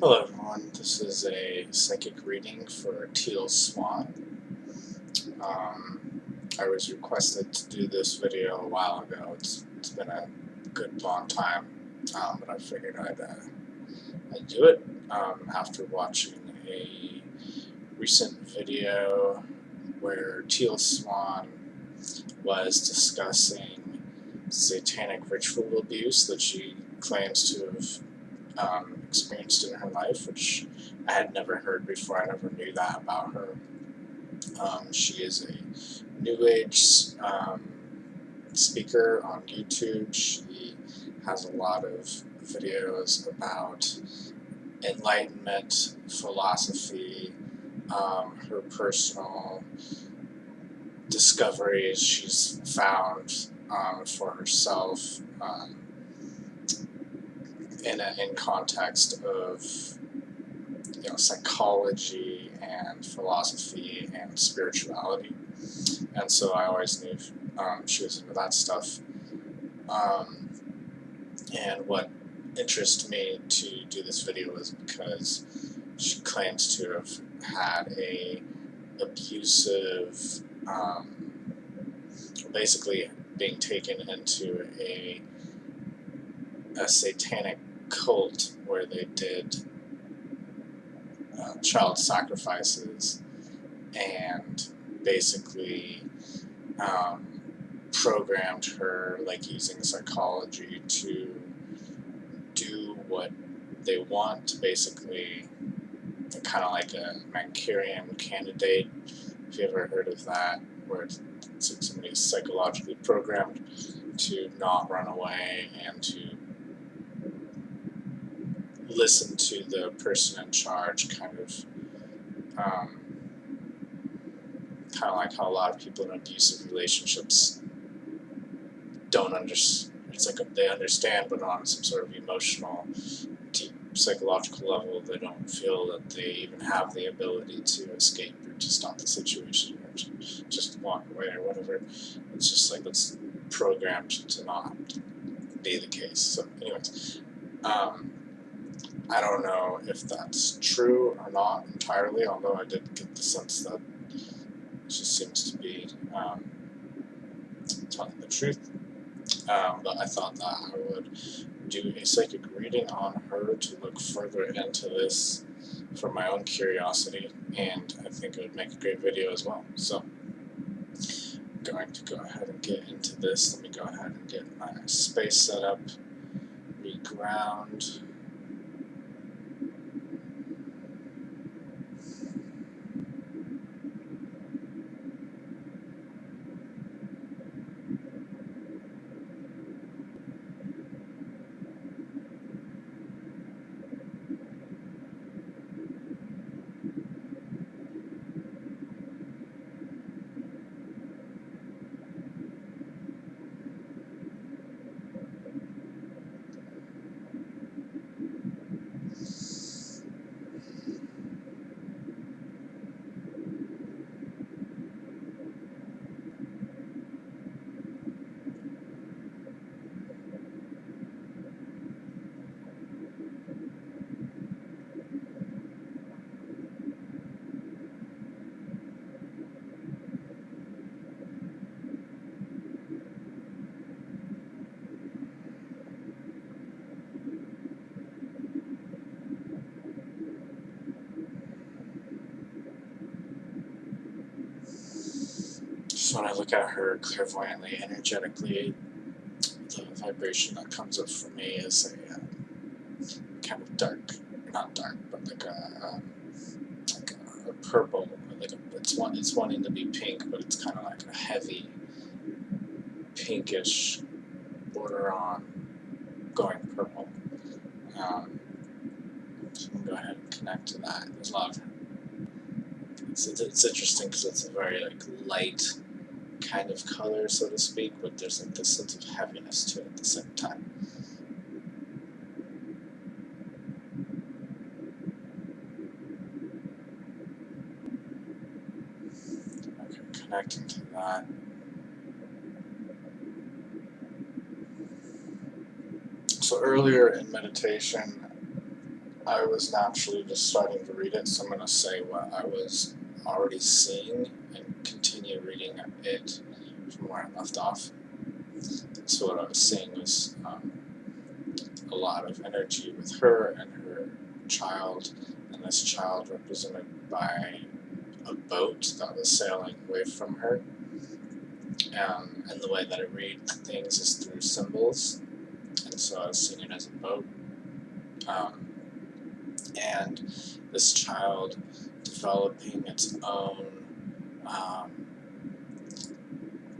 Hello everyone, this is a psychic reading for Teal Swan. I was requested to do this video a while ago. It's been a good long time, but I figured I'd do it after watching a recent video where Teal Swan was discussing satanic ritual abuse that she claims to have experienced in her life, which I had never heard before. I never knew that about her. She is a New Age speaker on YouTube. She has a lot of videos about enlightenment, philosophy, her personal discoveries she's found for herself in context of psychology and philosophy and spirituality, and so I always knew she was into that stuff. And what interested me to do this video is because she claims to have had a abusive, basically being taken into a satanic cult where they did child sacrifices and basically programmed her, like using psychology, to do what they want, basically kind of like a Manchurian candidate, if you ever heard of that, where it's like somebody's psychologically programmed to not run away and to listen to the person in charge, kind of like how a lot of people in abusive relationships don't understand. It's like they understand, but on some sort of emotional, deep psychological level, they don't feel that they even have the ability to escape or to stop the situation or to just walk away or whatever. It's just like it's programmed to not be the case. So anyways, I don't know if that's true or not entirely, although I did get the sense that she seems to be telling the truth. But I thought that I would do a psychic reading on her to look further into this for my own curiosity, and I think it would make a great video as well. So I'm going to go ahead and get into this. Let me go ahead and get my space set up, reground. Just when I look at her clairvoyantly, energetically, the vibration that comes up for me is a kind of dark, not dark, but like a purple. It's wanting to be pink, but it's kind of like a heavy pinkish border on going purple. So I'm gonna go ahead and connect to that. There's a lot of it's interesting because it's a very like light kind of color, so to speak, but there's like this sense of heaviness to it at the same time. Okay, connecting to that. So earlier in meditation, I was naturally just starting to read it, so I'm going to say what I was already seeing and continue reading it from where I left off. So what I was seeing was a lot of energy with her and her child, and this child represented by a boat that was sailing away from her. And the way that I read things is through symbols, and so I was seeing it as a boat. And this child developing its own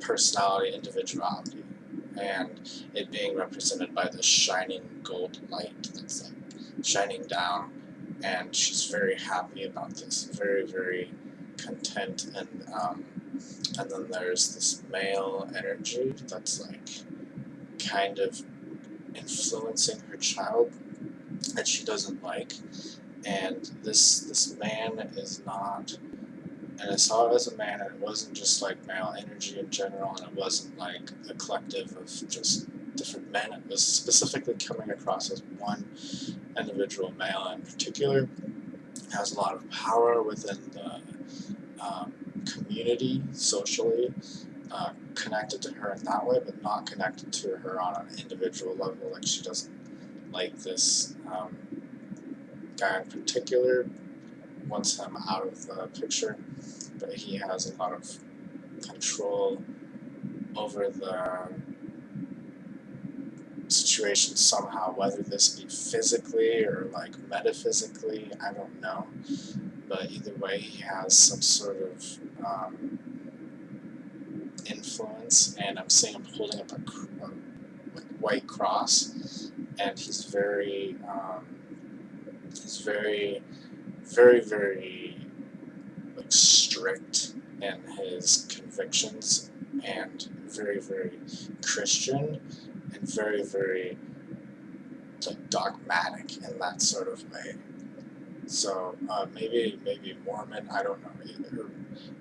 personality, individuality, and it being represented by this shining gold light that's like shining down, and she's very happy about this, very, very content, and then there's this male energy that's like kind of influencing her child that she doesn't like, and this man is not, and I saw it as a man, and it wasn't just like male energy in general, and it wasn't like a collective of just different men. It was specifically coming across as one individual male in particular. Has a lot of power within the community, socially, connected to her in that way, but not connected to her on an individual level. Like she doesn't like this guy in particular, wants him out of the picture, but he has a lot of control over the situation somehow, whether this be physically or like metaphysically, I don't know, but either way he has some sort of influence, and I'm seeing him holding up a like white cross, and he's very very like strict in his convictions, and very, very Christian, and very, very like dogmatic in that sort of way. So maybe Mormon, I don't know.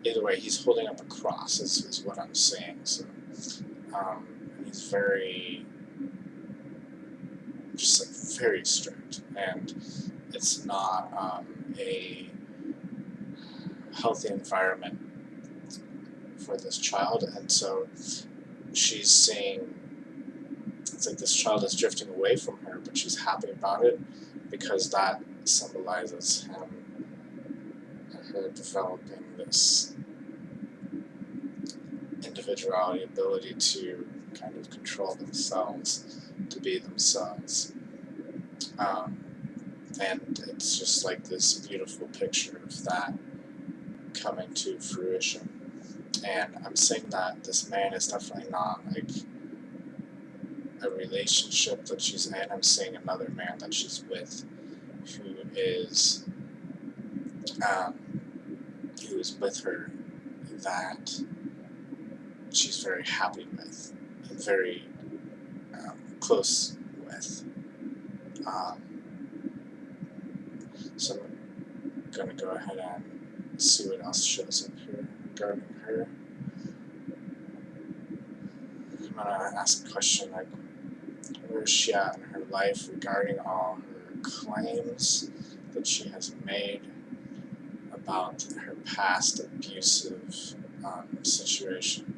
Either way, he's holding up a cross is what I'm saying. So and he's very, just like very strict, and it's not a healthy environment for this child, and so she's seeing, it's like this child is drifting away from her, but she's happy about it because that symbolizes him, her developing this individuality, ability to kind of control themselves, to be themselves. And it's just like this beautiful picture of that coming to fruition. And I'm saying that this man is definitely not like a relationship that she's in. I'm seeing another man that she's with who is with her, that she's very happy with and very close with. So I'm going to go ahead and see what else shows up here regarding her. I'm going to ask a question like, where is she at in her life regarding all her claims that she has made about her past abusive situation.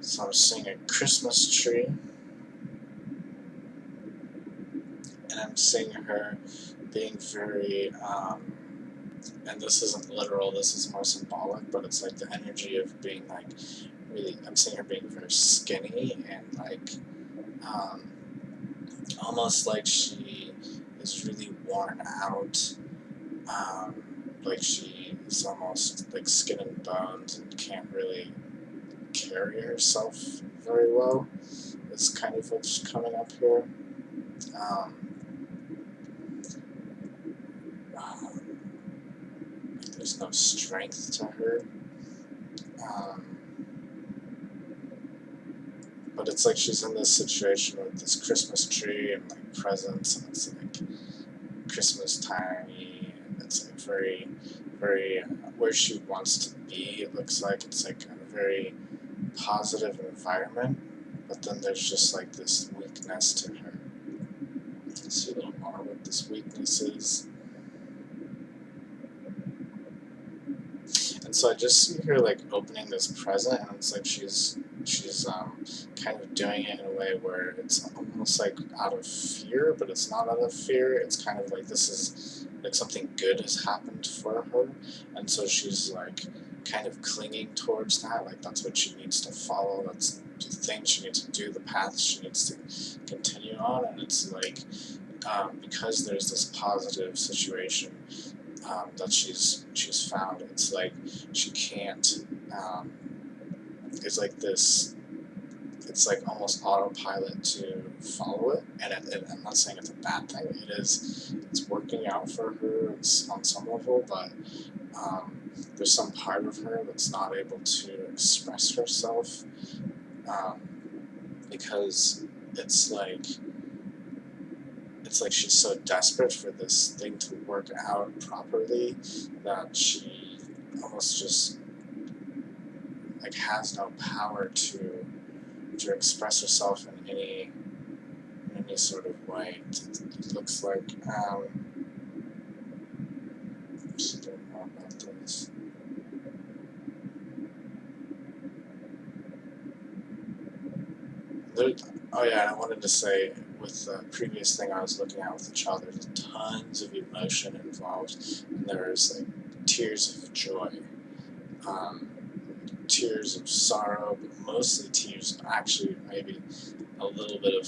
So I'm seeing a Christmas tree, and I'm seeing her being very, and this isn't literal, this is more symbolic, but it's like the energy of being like really, I'm seeing her being very skinny and like almost like she is really worn out, like she is almost like skin and bones and can't really carry herself very well. That's kind of what's coming up here. There's no strength to her. But it's like she's in this situation with this Christmas tree and like presents, and it's like Christmas time, and it's like very, very where she wants to be. It looks like it's like a very positive environment, but then there's just like this weakness to her. Let's see a little more what this weakness is. And so I just see her like opening this present, and it's like she's kind of doing it in a way where it's almost like out of fear, but it's not out of fear. It's kind of like this is like something good has happened for her, and so she's like kind of clinging towards that. Like that's what she needs to follow. That's the thing she needs to do. The path she needs to continue on, and it's like because there's this positive situation that she's found. It's like she can't. It's like this. It's like almost autopilot to follow it, and I'm not saying it's a bad thing. It is. It's working out for her on some level, but there's some part of her that's not able to express herself because it's like she's so desperate for this thing to work out properly that she almost just like has no power to express herself in any sort of way. It looks like just don't know about this. Oh yeah, and I wanted to say with the previous thing I was looking at with the child, there's tons of emotion involved, and there's like tears of joy, tears of sorrow, but mostly tears. Actually, maybe a little bit of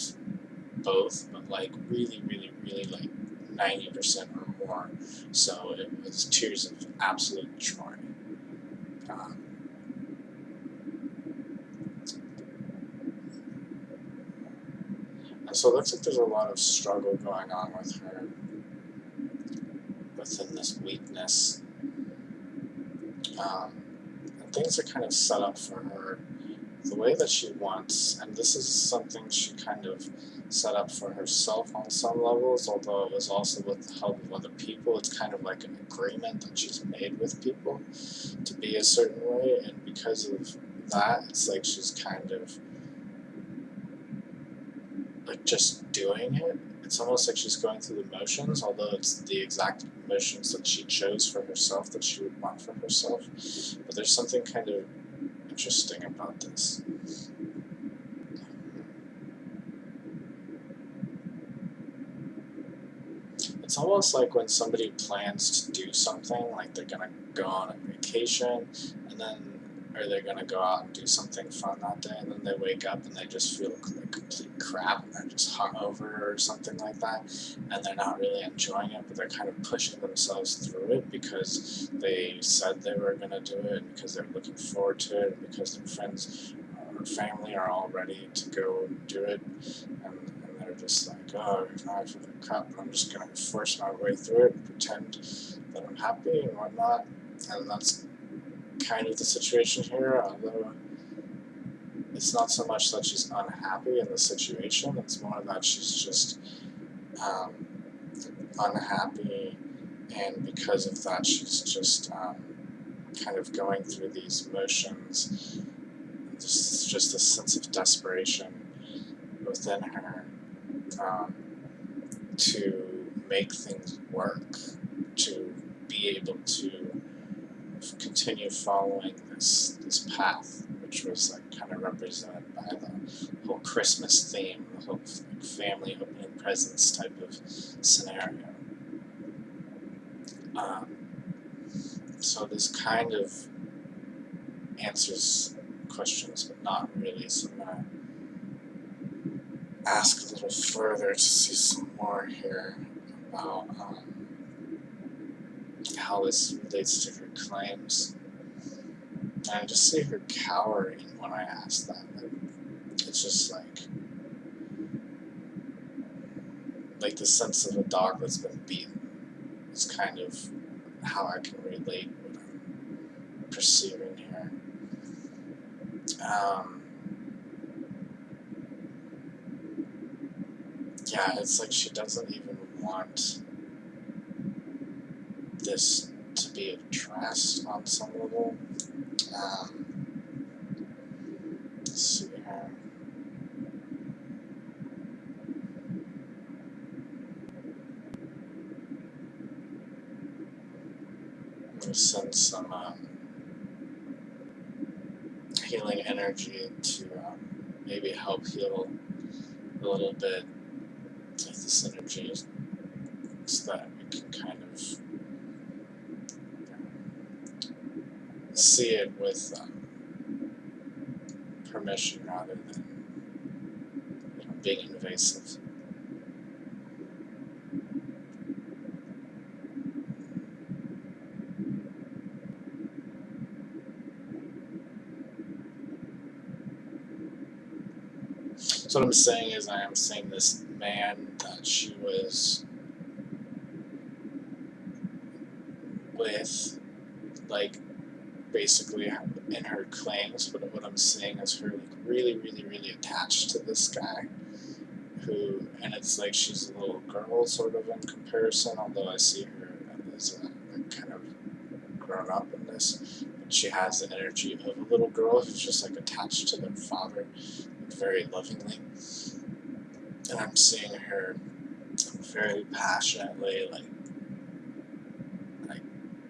both, but like really, really, really like 90% or more. So it was tears of absolute joy. And so it looks like there's a lot of struggle going on with her within this weakness. And things are kind of set up for her the way that she wants, and this is something she kind of set up for herself on some levels, although it was also with the help of other people. It's kind of like an agreement that she's made with people to be a certain way, and because of that, it's like she's kind of like just doing it. It's almost like she's going through the motions, although it's the exact motions that she chose for herself, that she would want for herself. But there's something kind of interesting about this. It's almost like when somebody plans to do something, like they're gonna go on a vacation, and then or they're gonna go out and do something fun that day, and then they wake up and they just feel like complete crap, and they're just hungover or something like that, and they're not really enjoying it, but they're kind of pushing themselves through it because they said they were gonna do it, and because they're looking forward to it, and because their friends or family are all ready to go do it, and they're just like, oh, now I feel like crap, but I'm just gonna force my way through it and pretend that I'm happy and whatnot, and that's kind of the situation here, although it's not so much that she's unhappy in the situation, it's more that she's just unhappy, and because of that she's just kind of going through these emotions, just a sense of desperation within her to make things work, to be able to continue following this path, which was like kind of represented by the whole Christmas theme, the whole like, family opening presents type of scenario. So this kind of answers questions, but not really. So I'm gonna ask a little further to see some more here about how this relates to her claims. And I just see her cowering when I ask that. It's just like the sense of a dog that's been beaten. It's kind of how I can relate what I'm perceiving here. Yeah, it's like she doesn't even want this to be addressed on some level. Let's see here. we send some healing energy to maybe help heal a little bit of this energy, so that we can kind of see it with permission rather than being invasive. So what I'm saying is, I am seeing this man that she was with, like, basically in her claims, but what I'm seeing is her, like, really, really, really attached to this guy, who, and it's like she's a little girl sort of in comparison, although I see her as kind of grown up in this. But she has the energy of a little girl who's just like attached to their father, very lovingly. And I'm seeing her very passionately, like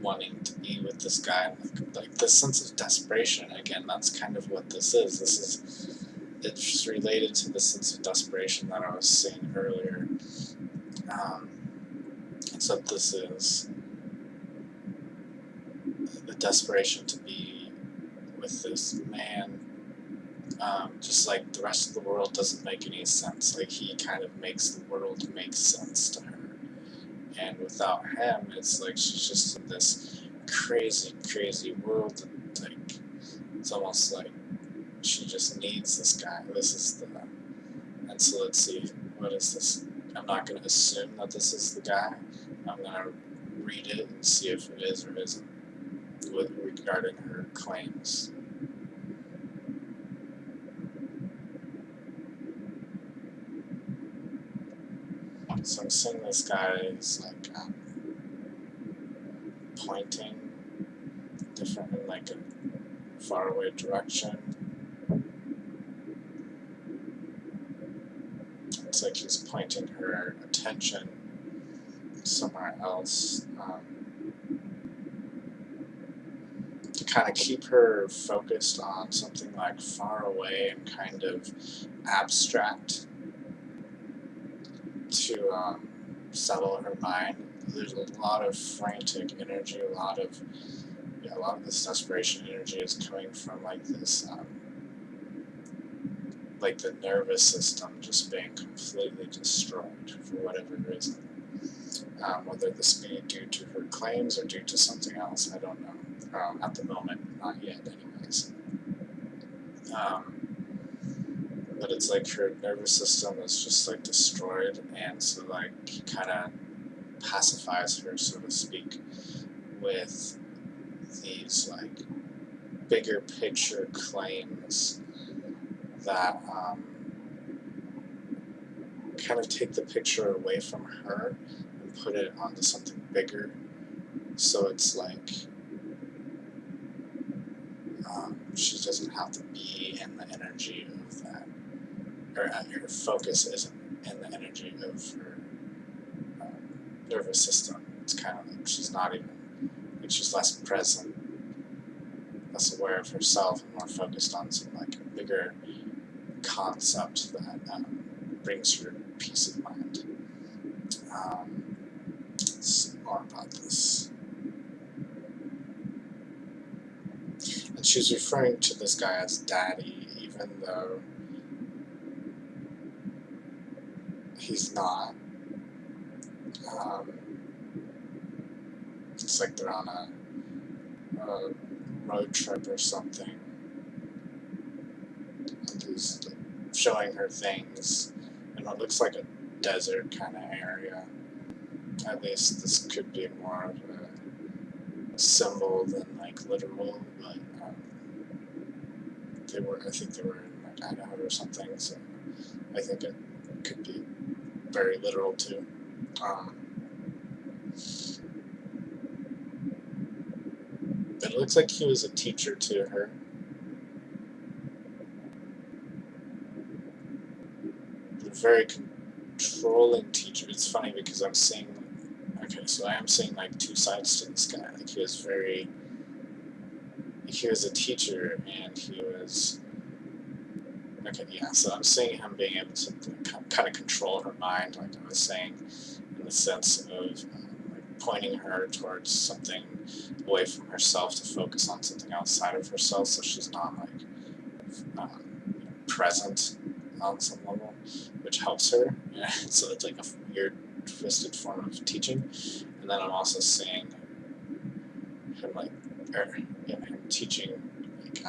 wanting to be with this guy, like this sense of desperation. Again, that's kind of what this is. It's related to the sense of desperation that I was seeing earlier. Except this is the desperation to be with this man. Just like the rest of the world doesn't make any sense. Like, he kind of makes the world make sense to her. And without him, it's like she's just in this crazy, crazy world. And like, it's almost like she just needs this guy. This is the... And so let's see, what is this? I'm not going to assume that this is the guy. I'm going to read it and see if it is or isn't, regarding her claims. So I'm seeing this guy is like pointing different in like a faraway direction. It's like he's pointing her attention somewhere else, to kind of keep her focused on something like far away and kind of abstract, to settle her mind. There's a lot of frantic energy, a lot of this desperation energy is coming from like this, like the nervous system just being completely destroyed for whatever reason. Whether this be due to her claims or due to something else, I don't know. At the moment, not yet anyways. But it's like her nervous system is just like destroyed, and so like he kind of pacifies her, so to speak, with these like bigger picture claims that kind of take the picture away from her and put it onto something bigger. So it's like she doesn't have to be in the energy of that, or her focus isn't in the energy of her nervous system. It's kind of like she's not even, like she's less present, less aware of herself, and more focused on some like a bigger concept that brings her peace of mind. Let's see more about this. And she's referring to this guy as daddy, even though he's not. It's like they're on a road trip or something, and he's like showing her things in what looks like a desert kind of area. At least this could be more of a symbol than like literal, but I think they were in like Idaho or something, so I think it could be very literal too. But it looks like he was a teacher to her. A very controlling teacher. It's funny because I'm seeing okay, so I am seeing like two sides to this guy. Like he was a teacher, and he was, okay, yeah, so I'm seeing him being able to kind of control her mind, like I was saying, in the sense of like pointing her towards something away from herself to focus on something outside of herself, so she's not like present on some level, which helps her. Yeah, so it's like a weird, twisted form of teaching. And then I'm also seeing him like, him teaching like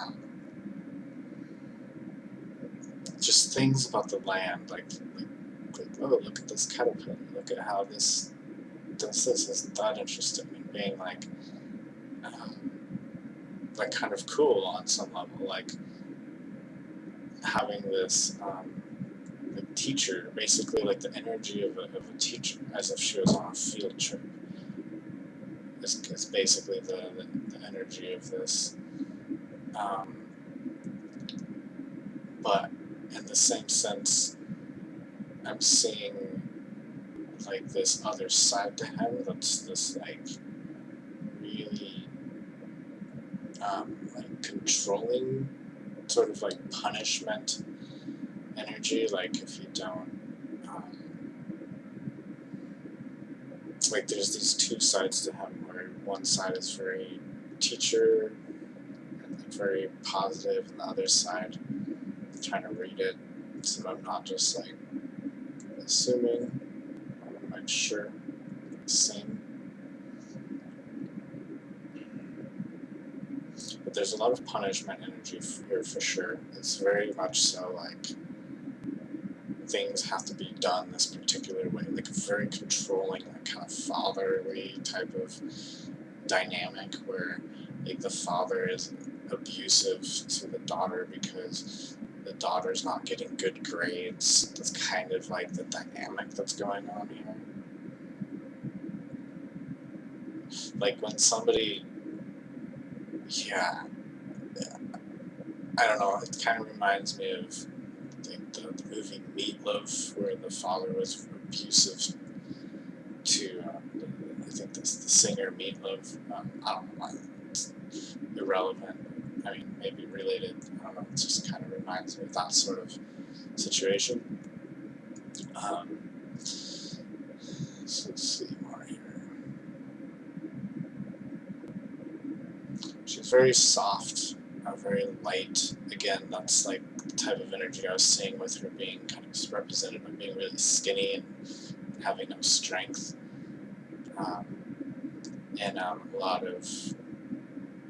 just things about the land, like oh, look at this caterpillar, look at how this does this, isn't that interesting? And being like kind of cool on some level, like having this like teacher, basically like the energy of a teacher, as if she was on a field trip. Is basically the energy of this. But in the same sense, I'm seeing like this other side to him that's this like really like controlling, sort of like punishment energy. Like if you don't like there's these two sides to him, where one side is very teacher and like very positive, and the other side I'm trying to read it so I'm not just like assuming, I'm like sure, same. But there's a lot of punishment energy here for sure. It's very much so like things have to be done this particular way, like a very controlling, like kind of fatherly type of dynamic where like the father is abusive to the daughter because the daughter's not getting good grades. That's kind of like the dynamic that's going on here. Like when somebody, yeah, I don't know, it kind of reminds me of like the movie Meatloaf, where the father was abusive to, I think the singer Meatloaf. I don't know why, it's irrelevant. I mean, maybe related. I don't know. It just kind of reminds me of that sort of situation. So let's see more here. She's very soft, very light. Again, that's like the type of energy I was seeing with her being kind of represented by being really skinny and having no strength. And a lot of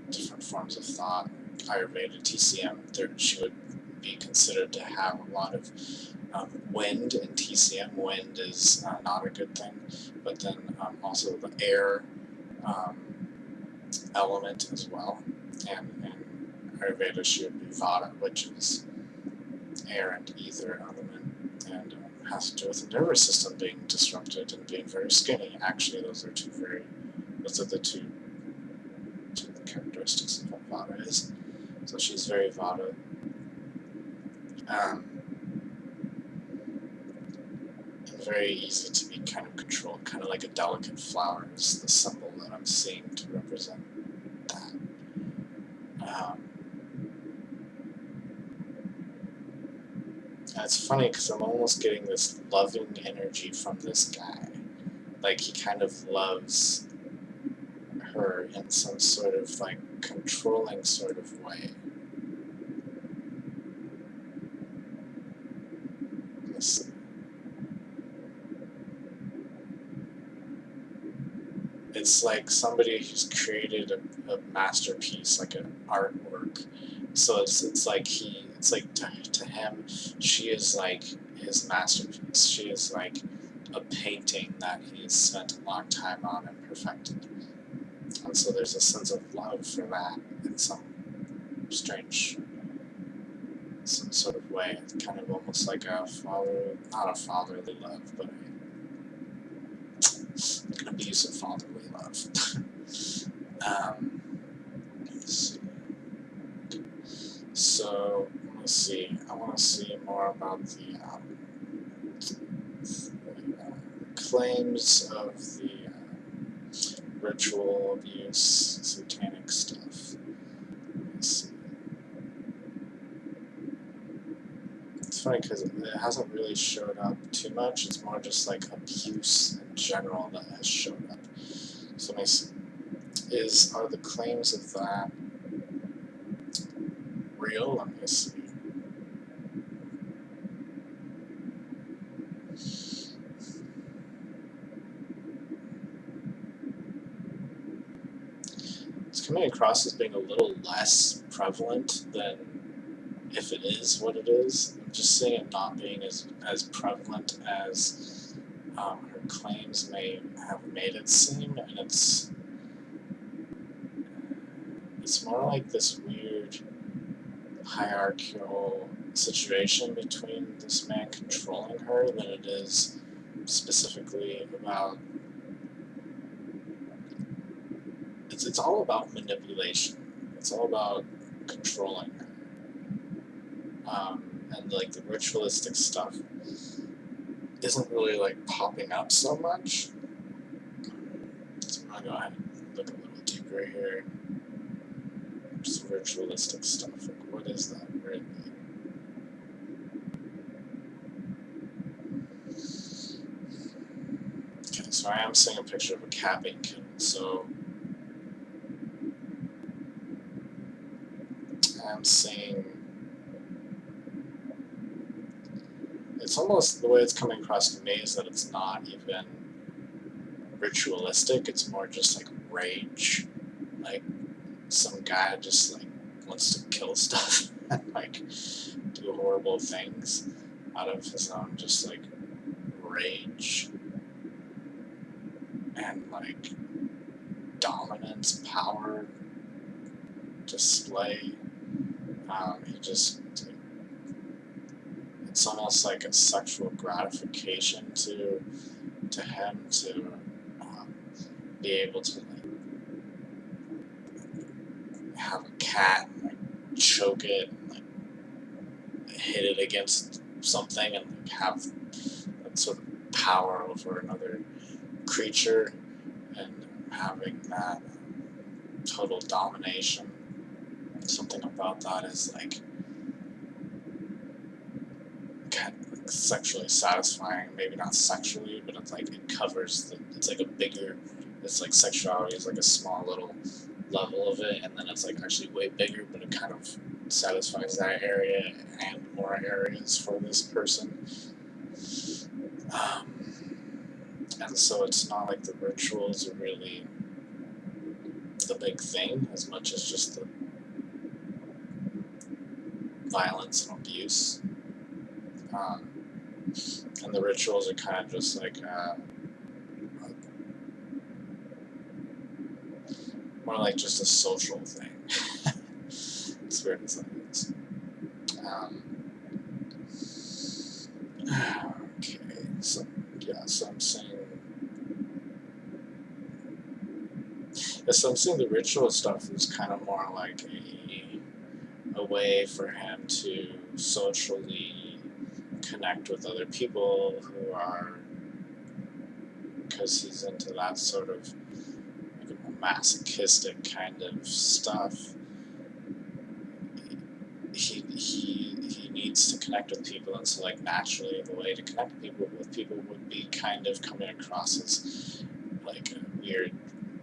different forms of thought, Ayurveda, TCM, she would be considered to have a lot of wind in TCM. Wind is not a good thing, but then also the air element as well. And in Ayurveda, she would be Vata, which is air and ether element, and has to do with the nervous system being disrupted and being very skinny. Actually, those are the two characteristics of what Vata is. So she's very Vata. And very easy to be kind of controlled, kind of like a delicate flower is the symbol that I'm seeing to represent that. And it's funny because I'm almost getting this loving energy from this guy. Like he kind of loves her in some sort of like controlling sort of way. Let's see. It's like somebody who's created a masterpiece, like an artwork. So it's like to him, she is like his masterpiece. She is like a painting that he's spent a long time on and perfected. And so there's a sense of love for that in some sort of way. It's kind of almost like not a fatherly love, but an abusive fatherly love. Let's see. So let's see. I want to see more about the claims of the ritual abuse, satanic stuff. Let's see. It's funny because it hasn't really showed up too much. It's more just like abuse in general that has showed up. So let me see. Are the claims of that real? Let me see. It's coming across as being a little less prevalent than if it is what it is. I'm just seeing it not being as prevalent as her claims may have made it seem, and it's more like this weird hierarchical situation between this man controlling her than it is specifically about. It's all about manipulation. It's all about controlling her. And like the ritualistic stuff isn't really like popping up so much. So I'm gonna go ahead and look a little deeper here. Just ritualistic stuff. Like, what is that really? Okay, so I am seeing a picture of a cat being killed. So I'm seeing. It's almost, the way it's coming across to me is that it's not even ritualistic, it's more just like rage. Like some guy just like wants to kill stuff and like do horrible things out of his own just like rage and like dominance, power display. He just, it's almost like a sexual gratification to him to be able to like have a cat and like choke it and like hit it against something and like have that sort of power over another creature and having that total domination. Something about that is like kind of like sexually satisfying, maybe not sexually, but it's like it covers the, it's like a bigger, it's like sexuality is like a small little level of it, and then it's like actually way bigger, but it kind of satisfies that area and more areas for this person. And so it's not like the rituals are really the big thing as much as just the violence and abuse. And the rituals are kind of just like more like just a social thing. It's weird as that is. Okay, so yeah, so I'm saying. Yeah, so I'm saying the ritual stuff is kind of more like a way for him to socially connect with other people who are, because he's into that sort of like a masochistic kind of stuff. He needs to connect with people, and so like naturally the way to connect with people would be kind of coming across as like a weird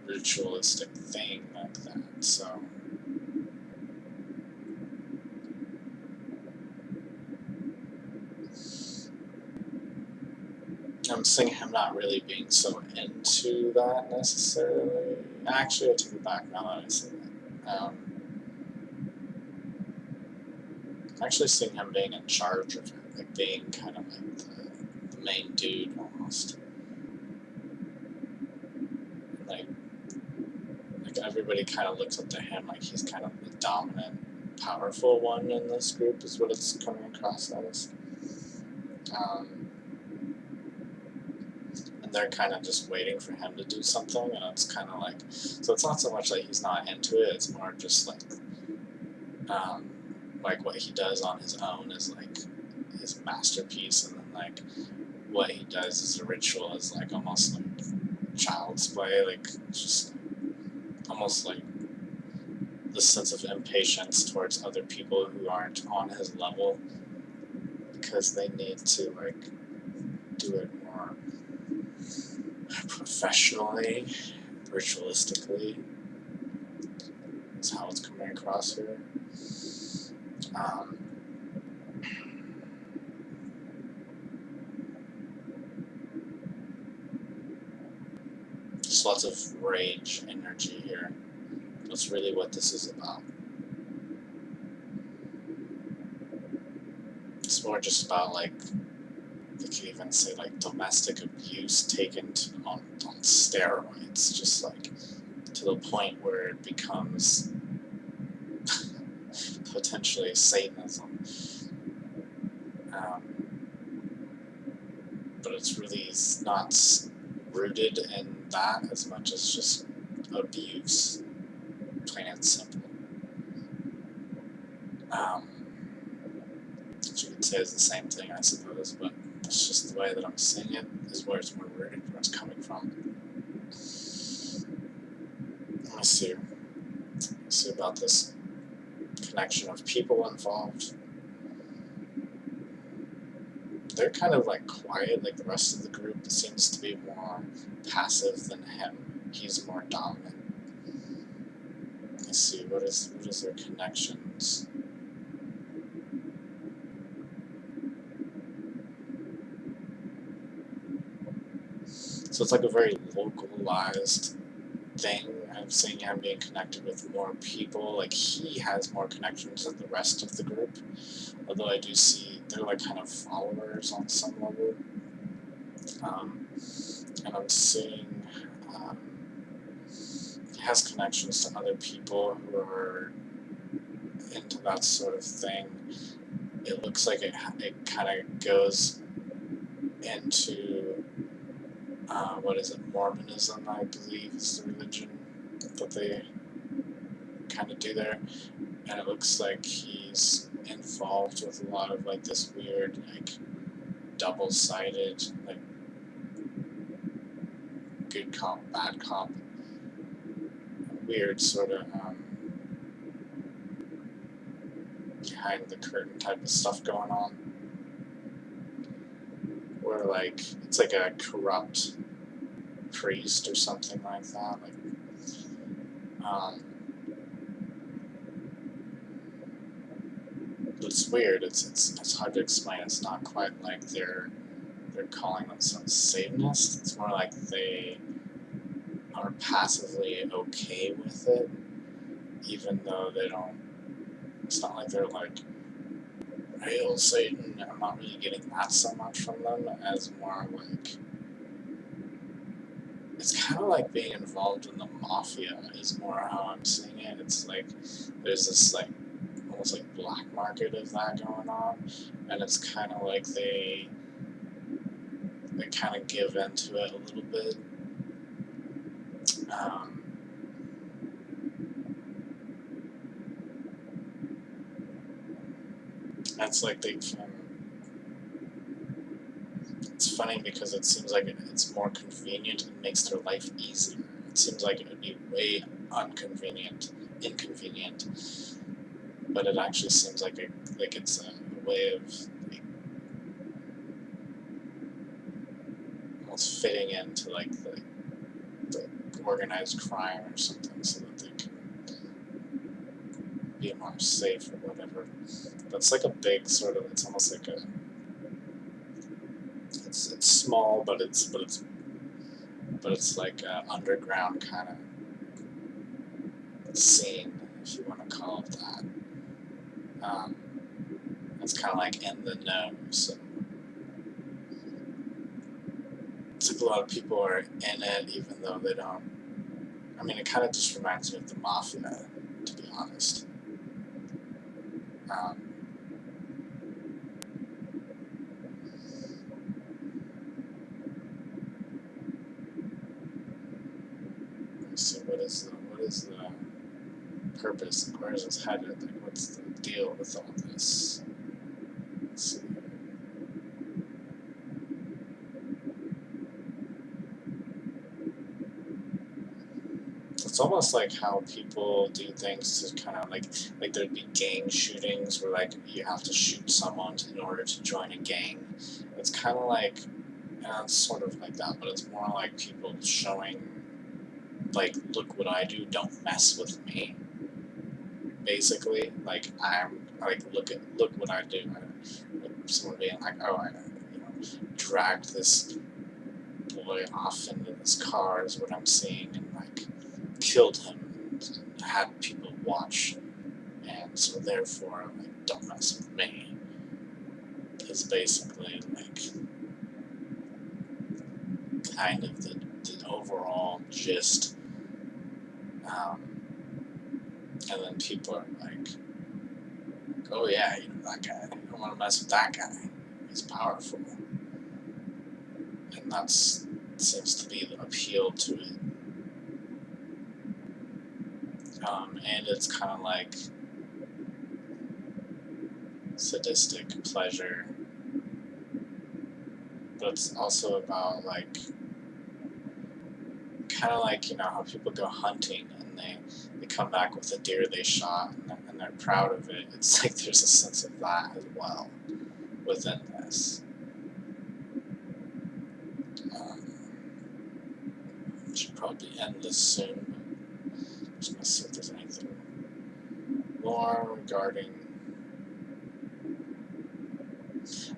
ritualistic thing like that. So I'm seeing him not really being so into that necessarily. Actually, I take it back now that I say that. I'm actually seeing him being in charge of it, like being kind of like the main dude almost. Like everybody kind of looks up to him like he's kind of the dominant, powerful one in this group is what it's coming across as. And they're kind of just waiting for him to do something, and it's kind of like, so it's not so much like he's not into it, it's more just like what he does on his own is like his masterpiece, and then like what he does as a ritual is like almost like child's play, like just almost like this sense of impatience towards other people who aren't on his level because they need to like do it more professionally, ritualistically, is how it's coming across here. Just lots of rage energy here. That's really what this is about. It's more just about like, you could even say like domestic abuse taken on steroids, just like to the point where it becomes potentially Satanism. But it's really not rooted in that as much as just abuse, plain and simple. Which you could say is the same thing, I suppose, but it's just the way that I'm seeing it is where it's more rooted, where it's coming from. Let me see. Let's see about this connection of people involved. They're kind of like quiet, like the rest of the group seems to be more passive than him. He's more dominant. Let's see, what is their connections? So it's like a very localized thing. I'm seeing him being connected with more people. Like he has more connections than the rest of the group. Although I do see they're like kind of followers on some level. And I'm seeing he has connections to other people who are into that sort of thing. It looks like it kind of goes into what is it, Mormonism, I believe is the religion that they kind of do there, and it looks like he's involved with a lot of like this weird like double-sided like good cop, bad cop, weird sort of behind the curtain type of stuff going on, where like it's like a corrupt priest or something like that. Like, it's weird. It's hard to explain. It's not quite like they're calling themselves Satanists. It's more like they are passively okay with it, even though they don't. It's not like they're like, "Hail Satan." I'm not really getting that so much from them, as more like it's kind of like being involved in the mafia is more how I'm seeing it. It's like there's this like almost like black market of that going on, and it's kind of like they kind of give into it a little bit. It's like they can. It's funny because it seems like it's more convenient and makes their life easier. It seems like it would be way inconvenient, but it actually seems like it's a way of like, almost fitting into like the organized crime or something, so that they can be more safe or whatever. That's like a big sort of. It's almost like a. It's small, but it's like a underground kind of scene, if you want to call it that. It's kind of like in the know. So it's like a lot of people are in it, even though they don't. I mean, it kind of just reminds me of the mafia, to be honest. Let's see, what is the purpose? Like, where is this headed? Like, what's the deal with all this? Let's see. It's almost like how people do things to kind of like there'd be gang shootings where like you have to shoot someone in order to join a gang. It's kind of like, it's sort of like that, but it's more like people showing, like, look what I do, don't mess with me. Basically, like I'm like look what I do. Like someone being like, oh, I dragged this boy off into this car is what I'm seeing, and like killed him and had people watch, and so therefore like don't mess with me is basically like kind of the overall gist. And then people are like, oh yeah, that guy, you don't want to mess with that guy, he's powerful, and that's seems to be the appeal to it. And it's kind of like sadistic pleasure, but it's also about like kind of like, how people go hunting and they come back with a deer they shot, and they're proud of it. It's like there's a sense of that as well within this. Should probably end this soon, but just gonna see if there's anything more regarding.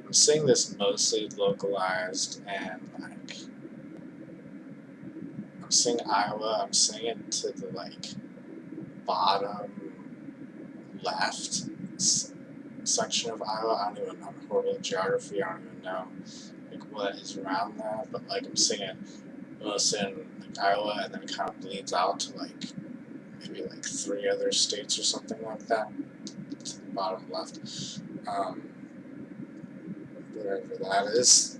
I'm seeing this mostly localized, and like I'm seeing Iowa. I'm seeing it to the like bottom left section of Iowa. I don't even know. I'm horrible at geography. I don't even know like what is around there, but like I'm seeing it mostly in like Iowa, and then it kind of bleeds out to like maybe like 3 other states or something like that to the bottom left. Wherever that is.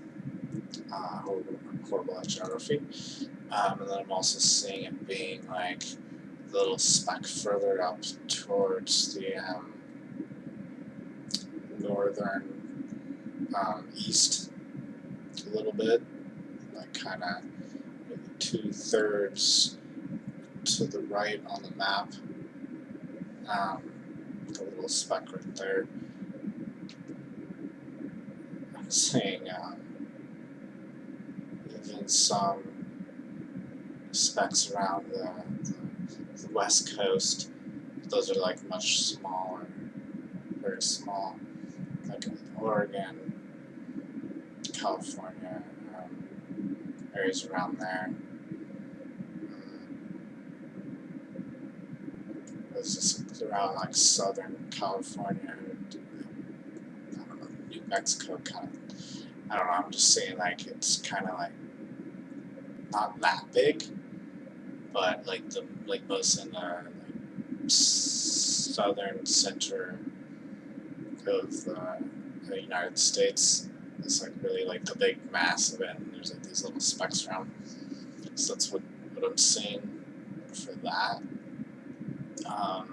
Horrible at geography. And then I'm also seeing it being like the little speck further up towards the northern east a little bit, like kind of maybe 2/3 to the right on the map. The little speck right there. I'm seeing even some specks around the west coast. Those are like much smaller, very small, like Oregon, California, areas around there. It's just around like Southern California, I don't know, New Mexico kind of. I don't know, I'm just saying like it's kind of like not that big, but like most in the like southern center of the United States is like really like the big mass of it, and there's like these little specks around. So that's what I'm seeing for that. I'm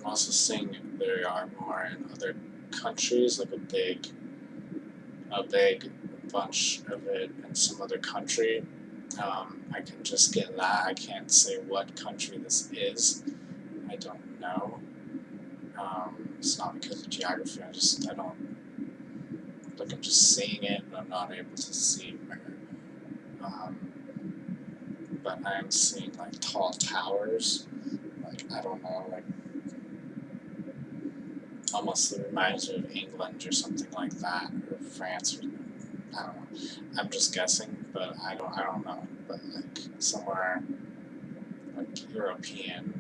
also seeing there are more in other countries, like a big bunch of it in some other country. I can just get that. I can't say what country this is. I don't know. It's not because of geography. I don't. Like I'm just seeing it, but I'm not able to see where. But I am seeing like tall towers. Like I don't know, like almost reminds me of England or something like that, or France, or I don't know. I'm just guessing, but I don't know. But like somewhere like European.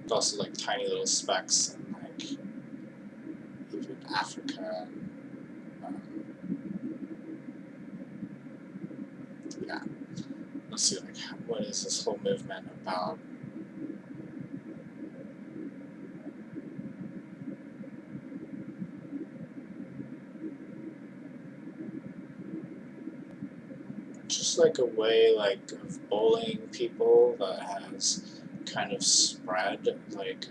But also like tiny little specks in like even Africa. Yeah. Let's see, like what is this whole movement about? Just like a way like of bullying people that has kind of spread, like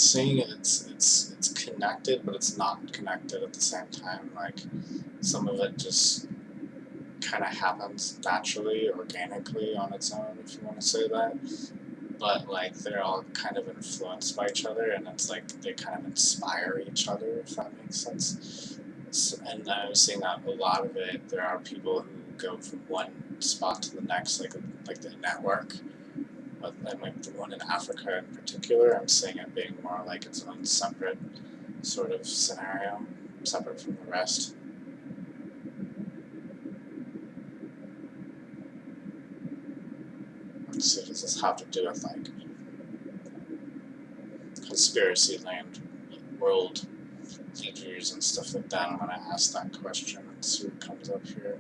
seeing it's connected, but it's not connected at the same time. Like some of it just kind of happens naturally, organically on its own, if you want to say that. But like they're all kind of influenced by each other, and it's like they kind of inspire each other, if that makes sense. So, and I'm seeing that a lot of it. There are people who go from one spot to the next, like the network. But then, like the one in Africa in particular, I'm seeing it being more like its own separate sort of scenario, separate from the rest. Let's see, does this have to do with like conspiracy land, world leaders and stuff like that? I'm gonna ask that question and see what comes up here.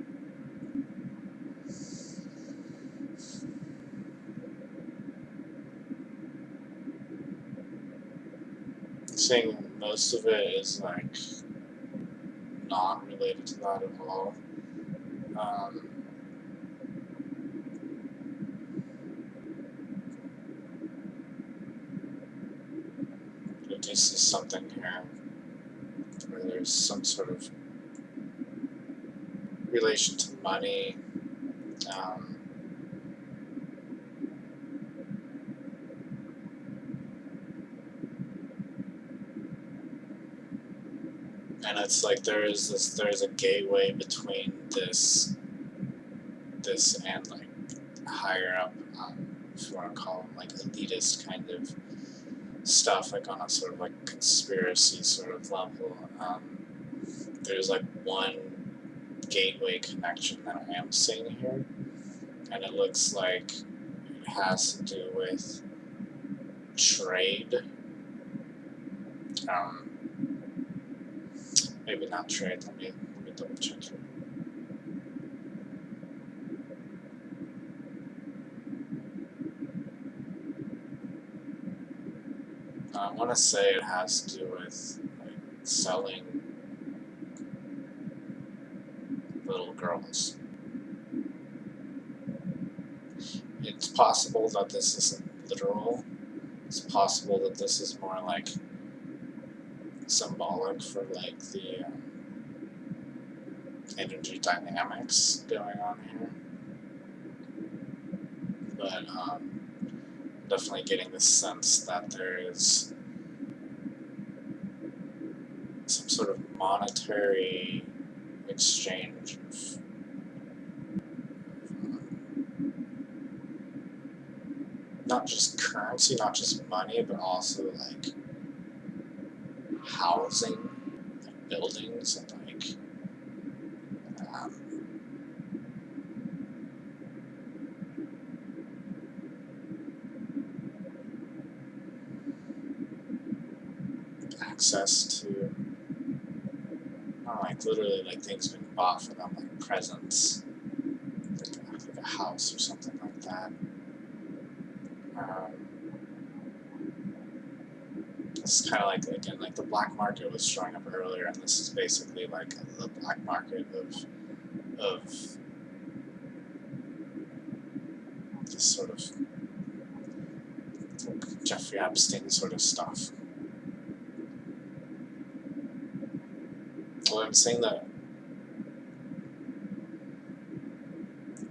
Seeing most of it is like not related to that at all. But I do see something here where there's some sort of relation to money. And it's like there's a gateway between this and like higher up, if you want to call them like elitist kind of stuff, like on a sort of like conspiracy sort of level. There's like one gateway connection that I am seeing here, and it looks like it has to do with trade. Maybe not trade. Let me double check here. I want to say it has to do with like selling little girls. It's possible that this isn't literal. It's possible that this is more like symbolic for like the energy dynamics going on here. But definitely getting the sense that there is some sort of monetary exchange of not just currency, not just money, but also like housing, like buildings, and like access to, not like literally like things being bought for them, like presents, like a house or something like that. It's kind of like, again, like the black market was showing up earlier, and this is basically like the black market of this sort of like Jeffrey Epstein sort of stuff. Well, I'm saying that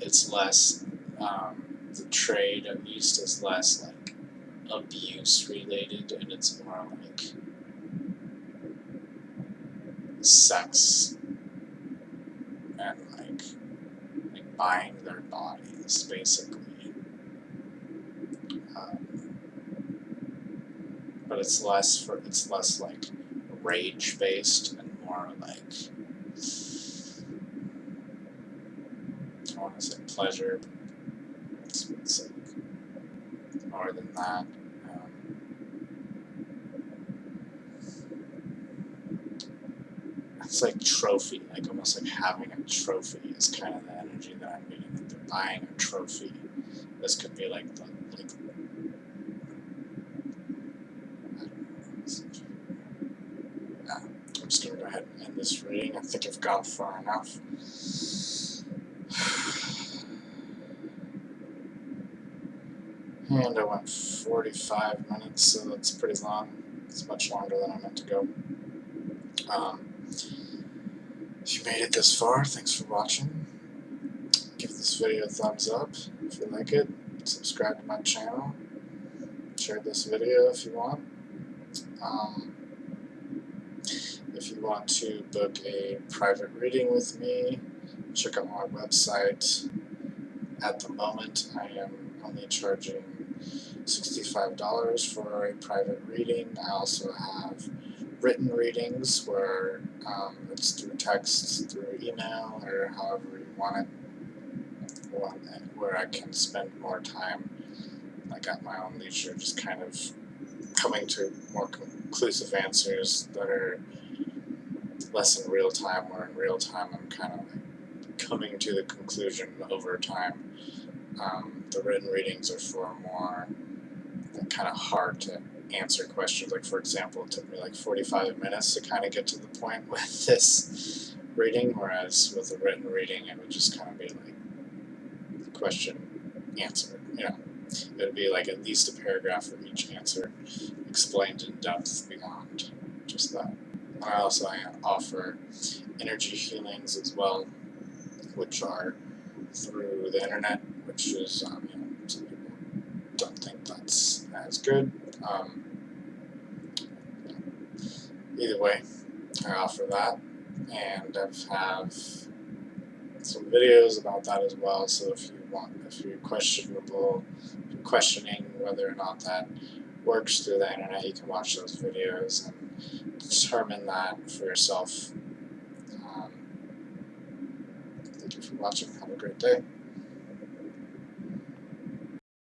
it's less, the trade at least is less like abuse related, and it's more like sex and like buying their bodies, basically. But it's less like rage based and more like, I want to say pleasure, but it's like more than that. It's like trophy, like almost like having a trophy is kind of the energy that I'm getting. Like they're buying a trophy. This could be like the I'm just gonna go ahead and end this reading. I think I've gone far enough. And I went 45 minutes, so that's pretty long. It's much longer than I meant to go. If you made it this far, thanks for watching. Give this video a thumbs up if you like it. Subscribe to my channel. Share this video if you want. If you want to book a private reading with me, check out my website. At the moment, I am only charging $65 for a private reading. I also have written readings where it's through text, through email, or however you want it, where I can spend more time, like at my own leisure, just kind of coming to more conclusive answers that are less in real time, where in real time I'm kind of like coming to the conclusion over time. The written readings are for more kind of hard to answer questions. Like, for example, it took me like 45 minutes to kind of get to the point with this reading, whereas with a written reading it would just kind of be like question, answer, you know. It would be like at least a paragraph for each answer, explained in depth beyond just that. I also offer energy healings as well, which are through the internet, which is, you know, some people don't think that's as good. Either way, I offer that, and I have some videos about that as well. So if you're questioning whether or not that works through the internet, you can watch those videos and determine that for yourself. Thank you for watching. Have a great day.